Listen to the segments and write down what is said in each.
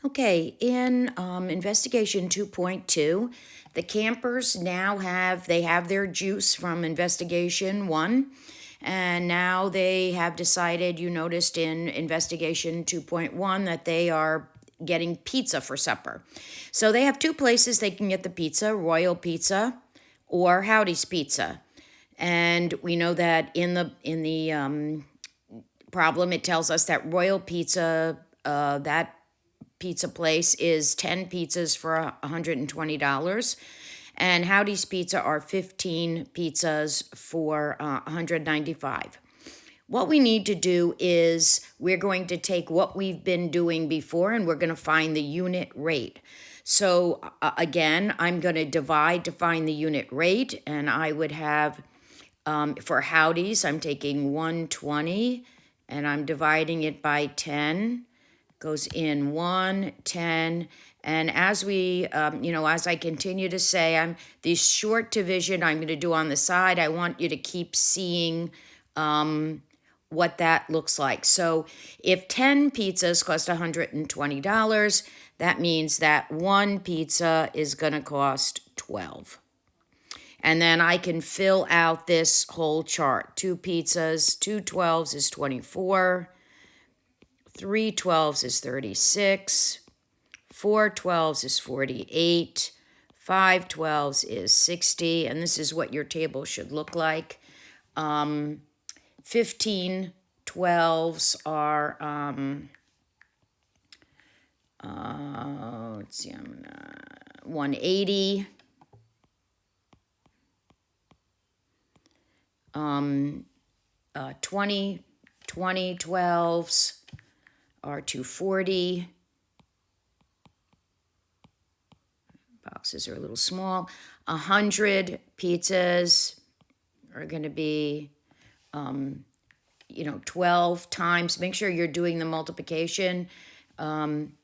Okay, in investigation 2.2, the campers now have their juice from investigation 1, and now they have decided, you noticed in investigation 2.1, that they are getting pizza for supper. So they have two places they can get the pizza: Royal Pizza or Howdy's Pizza. And we know that in the problem, it tells us that Royal Pizza, that pizza place, is 10 pizzas for $120, and Howdy's Pizza are 15 pizzas for $195. What we need to do is we're going to take what we've been doing before and we're going to find the unit rate. So again, I'm going to divide to find the unit rate, and I would have, for Howdy's, I'm taking 120 and I'm dividing it by 10. Goes in 1, 10, and as we, as I continue to say, this short division I'm going to do on the side. I want you to keep seeing what that looks like. So if 10 pizzas cost $120, that means that one pizza is going to cost 12. And then I can fill out this whole chart. 2 pizzas, 2 12s is 24. 3 12s is 36, 4 12s is 48, 5 12s is 60, and this is what your table should look like. 15 12s are, let's see, 180. 20 12s are 240. Boxes are a little small. 100 pizzas are going to be, 12 times. Make sure you're doing the multiplication.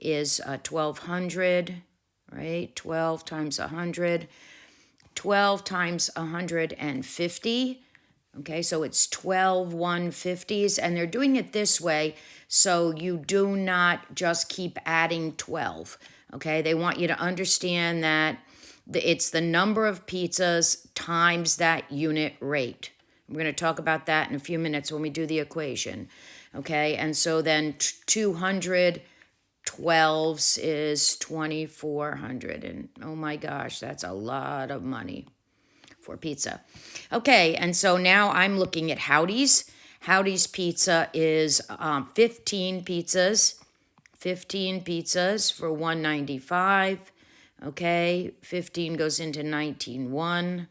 Is 1,200, right? 12 times 100. 12 times 150. Okay, so it's 12 150s, and they're doing it this way so you do not just keep adding 12. Okay, they want you to understand that it's the number of pizzas times that unit rate. We're going to talk about that in a few minutes when we do the equation. Okay, and so then 200 12s is 2,400, and oh my gosh, that's a lot of money for pizza. Okay, and so now I'm looking at Howdy's. Howdy's Pizza is 15 pizzas. 15 pizzas for $195. Okay, 15 goes into 19.1,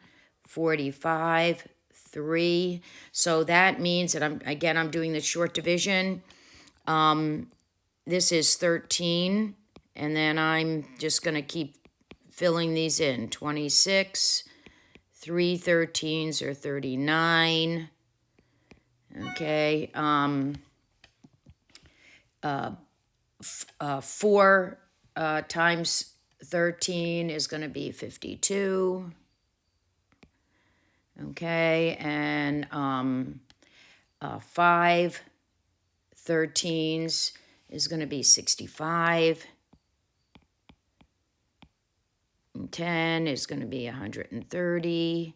45, 3. So that means that I'm doing the short division. This is 13, and then I'm just going to keep filling these in. 26. 3 13s are 39. Okay. 4 times 13 is going to be 52. Okay. And 5 13s is going to be 65. 10 is going to be 130,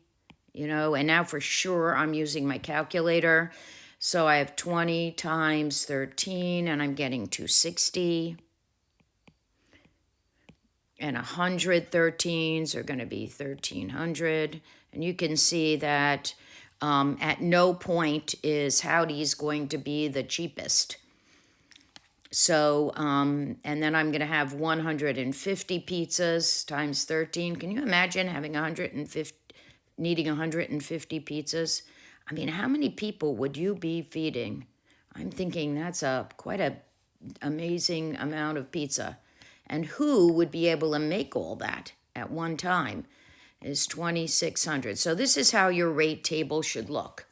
and now for sure I'm using my calculator. So I have 20 times 13, and I'm getting 260. And 100 13s are going to be 1,300. And you can see that at no point is Howdy's going to be the cheapest. So, and then I'm going to have 150 pizzas times 13. Can you imagine having needing 150 pizzas? I mean, how many people would you be feeding? I'm thinking that's quite a amazing amount of pizza. And who would be able to make all that at one time is 2,600. So this is how your rate table should look.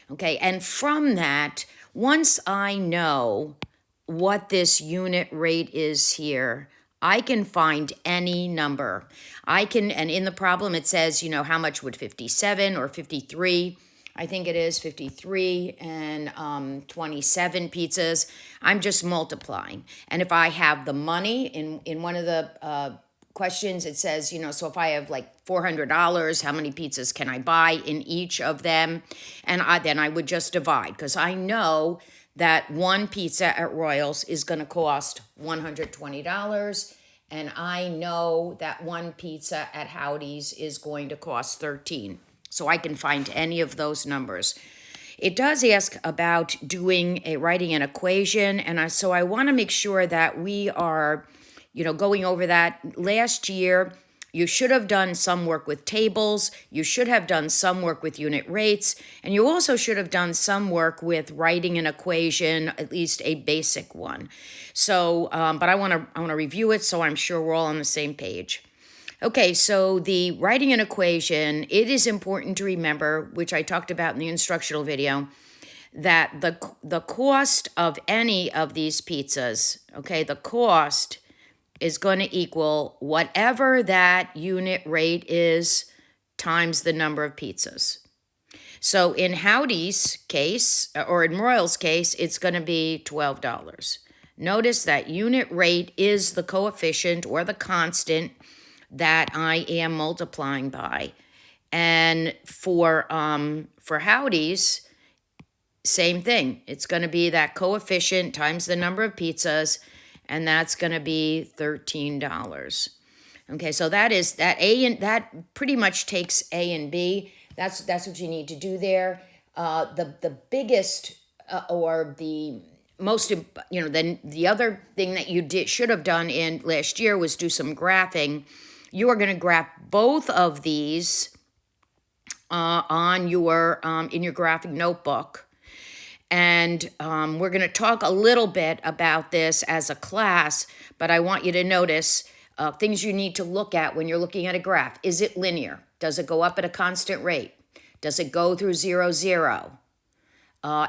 Okay, and from that, once I know what this unit rate is here, I can find any number. And in the problem it says, how much would 57 or 53 I think it is 53 and 27 pizzas. I'm just multiplying. And if I have the money in one of the questions, it says, so if I have like $400, how many pizzas can I buy in each of them? And then I would just divide, because I know that one pizza at Royals is going to cost $120. And I know that one pizza at Howdy's is going to cost $13. So I can find any of those numbers. It does ask about writing an equation, and so I want to make sure that we are, going over that. Last year, you should have done some work with tables, you should have done some work with unit rates, and you also should have done some work with writing an equation, at least a basic one. So, but I want to review it, so I'm sure we're all on the same page. Okay, so the writing an equation, it is important to remember, which I talked about in the instructional video, that the cost of any of these pizzas, okay, the cost is going to equal whatever that unit rate is times the number of pizzas. So in Howdy's case, or in Royal's case, it's going to be $12. Notice that unit rate is the coefficient or the constant that I am multiplying by. And for Howdy's, same thing. It's going to be that coefficient times the number of pizzas, and that's going to be $13. Okay, so that is that that pretty much takes A and B. That's what you need to do there. The biggest or the most, then the other thing that you should have done in last year was do some graphing. You are going to graph both of these on your in your graphic notebook, and we're going to talk a little bit about this as a class. But I want you to notice things you need to look at when you're looking at a graph. Is it linear? Does it go up at a constant rate? Does it go through 0, 0?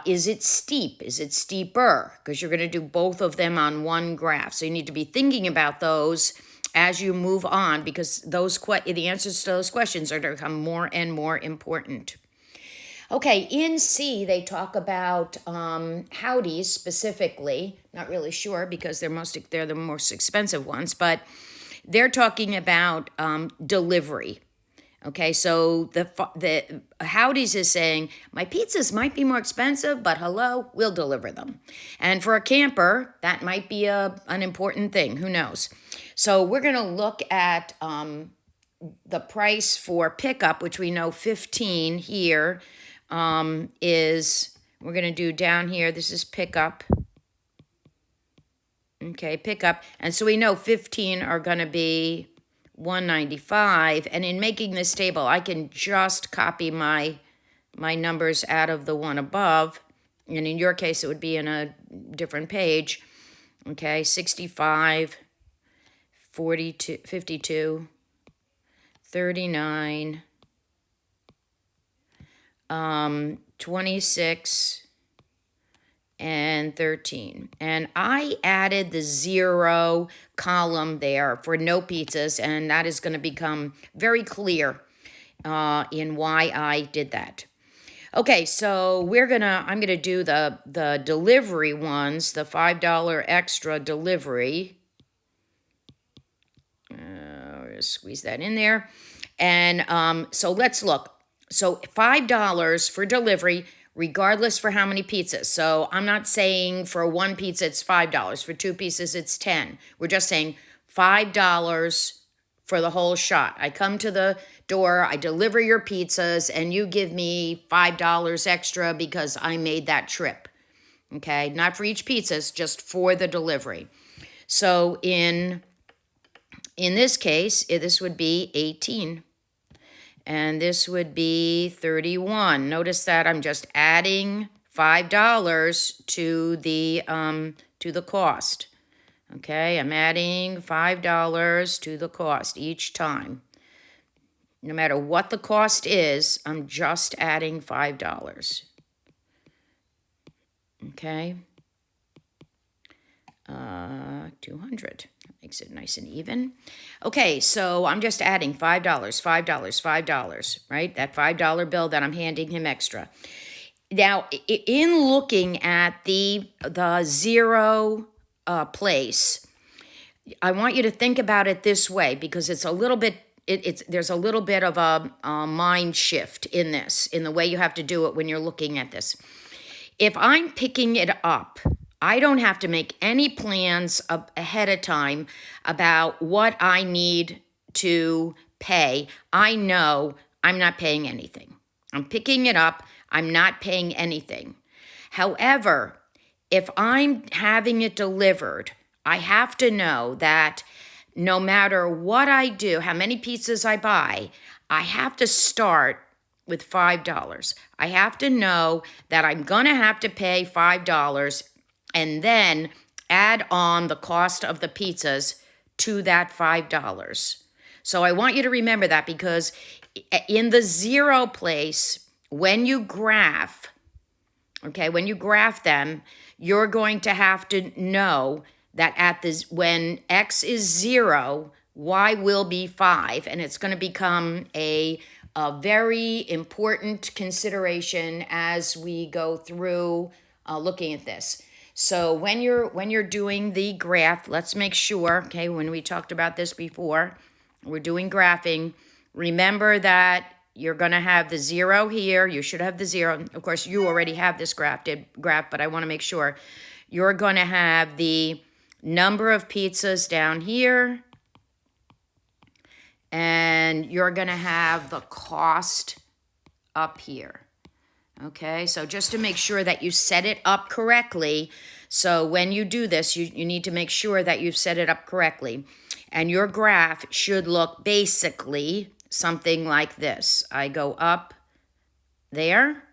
Is it steep? Is it steeper? Because you're going to do both of them on one graph. So you need to be thinking about those as you move on, because the answers to those questions are going to become more and more important. Okay, in C, they talk about Howdy's specifically. Not really sure, because they're the most expensive ones, but they're talking about delivery. Okay, so the Howdy's is saying, my pizzas might be more expensive, but hello, we'll deliver them. And for a camper, that might be an important thing. Who knows? So we're going to look at the price for pickup, which we know 15 here is, we're going to do down here, this is pickup. Okay, pickup. And so we know 15 are going to be $195, and in making this table, I can just copy my numbers out of the one above, and in your case, it would be in a different page. Okay, 65, 42, 52, 39, 26, and 13. And I added the 0 column there for no pizzas, and that is going to become very clear in why I did that. Okay, so I'm gonna do the delivery ones, the $5 extra delivery. Squeeze that in there. And so let's look. So $5 for delivery, regardless for how many pizzas. So I'm not saying for one pizza it's $5. For two pieces it's $10. We're just saying $5 for the whole shot. I come to the door, I deliver your pizzas, and you give me $5 extra because I made that trip. Okay, not for each pizza, just for the delivery. So in this case, this would be 18. And this would be 31. Notice that I'm just adding $5 to the cost. Okay, I'm adding $5 to the cost each time. No matter what the cost is, I'm just adding $5. Okay. 200. That makes it nice and even. Okay, so I'm just adding $5, $5, $5, right? That $5 bill that I'm handing him extra. Now, in looking at the zero place, I want you to think about it this way because it's a little bit there's a little bit of a mind shift in this, in the way you have to do it when you're looking at this. If I'm picking it up, I don't have to make any plans ahead of time about what I need to pay. I know I'm not paying anything. I'm picking it up. I'm not paying anything. However, if I'm having it delivered, I have to know that no matter what I do, how many pizzas I buy, I have to start with $5. I have to know that I'm going to have to pay $5 and then add on the cost of the pizzas to that $5. So I want you to remember that, because in the zero place, when you graph, when you graph them, you're going to have to know that when X is 0, Y will be 5, and it's going to become a very important consideration as we go through looking at this. So when you're doing the graph, let's make sure, when we talked about this before, we're doing graphing, remember that you're going to have the 0 here. You should have the 0. Of course, you already have this graph, but I want to make sure. You're going to have the number of pizzas down here, and you're going to have the cost up here. Okay, so just to make sure that you set it up correctly. So when you do this, you need to make sure that you've set it up correctly. And your graph should look basically something like this. I go up there,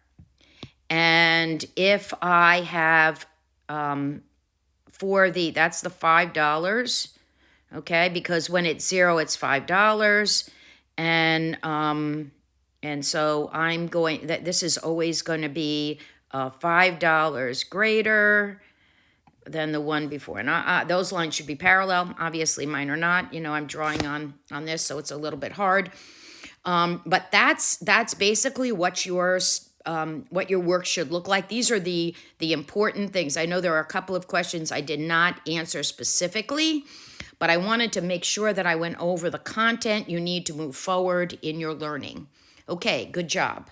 and if I have that's the $5, okay, because when it's 0, it's $5, and so I'm going, this is always going to be $5 greater than the one before. And those lines should be parallel. Obviously, mine are not. I'm drawing on this, so it's a little bit hard. But that's basically what your work should look like. These are the important things. I know there are a couple of questions I did not answer specifically, but I wanted to make sure that I went over the content you need to move forward in your learning. Okay, good job.